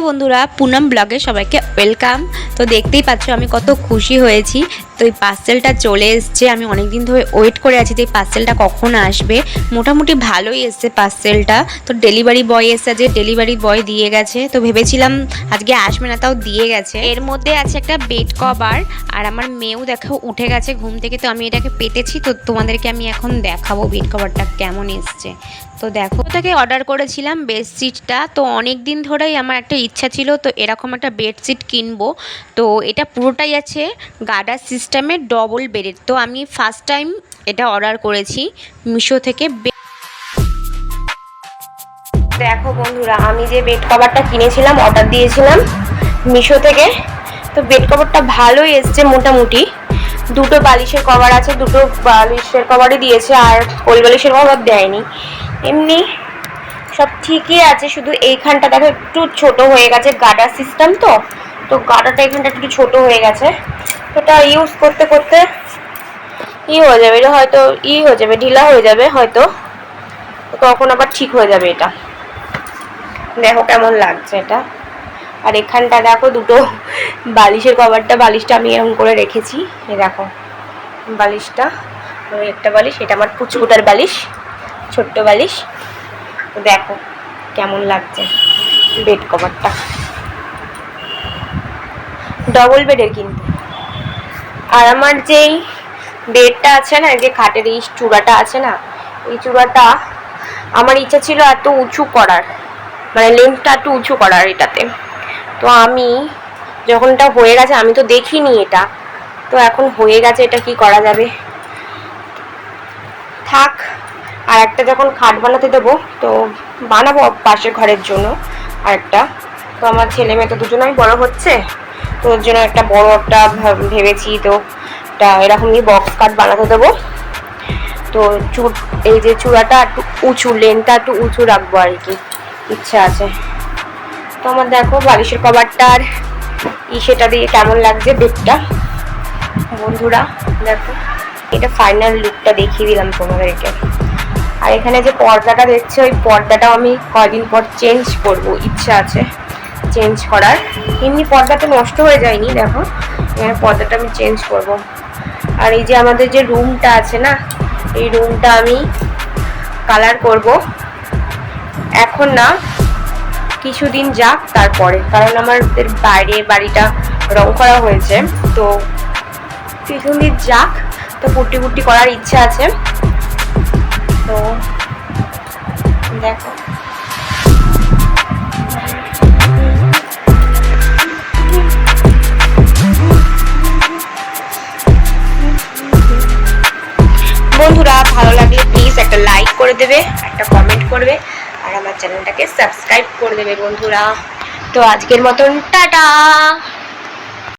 বন্ধুরা, পুনম ব্লগে সবাইকে ওয়েলকাম। তো দেখতেই পাচ্ছ আমি কত খুশি হয়েছি। তো এই পার্সেলটা চলে এসছে। আমি অনেক দিন ধরে ওয়েট করে আছি যে এই পার্সেলটা কখন আসবে। মোটামুটি ভালোই এসছে পার্সেলটা। তো ডেলিভারি বয় এসছে, যে ডেলিভারি বয় দিয়ে গেছে। তো ভেবেছিলাম আজকে আসবে না, তাও দিয়ে গেছে। এর মধ্যে আছে একটা বেড কভার, আর আমার মেয়েও দেখো উঠে গেছে ঘুম থেকে। তো আমি এটাকে পেতেছি, তো তোমাদেরকে আমি এখন দেখাবো বেড কভারটা কেমন এসছে। তো দেখো, ওটাকে অর্ডার করেছিলাম বেডশিটটা। তো অনেক দিন ধরেই আমার একটা ইচ্ছা ছিল তো এরকম একটা বেডশিট কিনবো। তো এটা পুরোটাই আছে গার্ডার সিস্টেমের, ডবল বেডের। তো আমি ফার্স্ট টাইম এটা অর্ডার করেছি মিশো থেকে। দেখো বন্ধুরা, আমি যে বেড কভারটা কিনেছিলাম, অর্ডার দিয়েছিলাম মিশো থেকে। তো বেড কভারটা ভালোই এসছে মোটামুটি। দুটো বালিশের কভার আছে, দুটো বালিশের কভারই দিয়েছে, আর কোল বালিশের কভার দেয়নি। এমনি সব ঠিকই আছে, শুধু এইখানটা দেখো একটু ছোট হয়ে গেছে, গার্ডার সিস্টেম তো গার্ডারটা এখানটা একটু ছোট হয়ে গেছে। তো এটা ইউজ করতে করতে হয়ে যাবে, এটা হয়তো হয়ে যাবে, ঢিলা হয়ে যাবে হয়তো, তখন আবার ঠিক হয়ে যাবে। এটা দেখো কেমন লাগছে এটা। আর এখানটা দেখো দুটো বালিশের কভারটা, বালিশটা আমি এরকম করে রেখেছি। এই দেখো বালিশটা, একটা বালিশ, এটা আমার পুচকুটার বালিশ, ছোট্ট বালিশ। তো দেখো কেমন লাগছে বেড কভারটা, ডবল বেডের কিন্তু। আর আমার যেই বেডটা আছে না, যে খাটের এই চূড়াটা আছে না, এই চূড়াটা আমার ইচ্ছা ছিল এত উঁচু করার, মানে লেন্থটা একটু উঁচু করার এটাতে। তো আমি যখন এটা হয়ে গেছে, আমি তো দেখিনি এটা, তো এখন হয়ে গেছে, এটা কি করা যাবে, থাক। আর একটা যখন খাট বানাতে দেবো, তো বানাবো পাশের ঘরের জন্য আরেকটা। তো আমার ছেলে মেয়ে তো দুজনেই বড় হচ্ছে, তো ওর জন্য একটা বড় একটা ভেবেছি। তো এটা এরকমই বক্স কাট বানাতে দেবো। তো এই যে চূড়াটা একটু উঁচু, লেনটা একটু উঁচু রাখবো আর কি, ইচ্ছা আছে। তো আমার দেখো বালিশের কভারটার সেটা দিয়ে কেমন লাগছে বেডটা বন্ধুরা। দেখো এটা ফাইনাল লুকটা দেখিয়ে দিলাম তোমাদেরকে। আর এখানে যে পর্দাটা দেখছো, ওই পর্দাটাও আমি কয়দিন পর চেঞ্জ করব, ইচ্ছা আছে চেঞ্জ করার। এমনি পর্দাটা নষ্ট হয়ে যায়নি, দেখো এখানে পর্দাটা আমি চেঞ্জ করব। আর এই যে আমাদের যে রুমটা আছে না, এই রুমটা আমি কালার করব এখন না, কিছুদিন যাক তারপরে, কারণ আমাদের বাইরের বাড়িটা রং করা হয়েছে। তো কিছুদিন যাক, তো পুটি পুটি করার ইচ্ছা আছে। তো দেখো বন্ধুরা, ভালো লাগলে প্লিজ একটা লাইক করে দেবে, একটা কমেন্ট করবে, আর আমার চ্যানেলটাকে সাবস্ক্রাইব করে দেবে বন্ধুরা। তো আজকের মতন টাটা।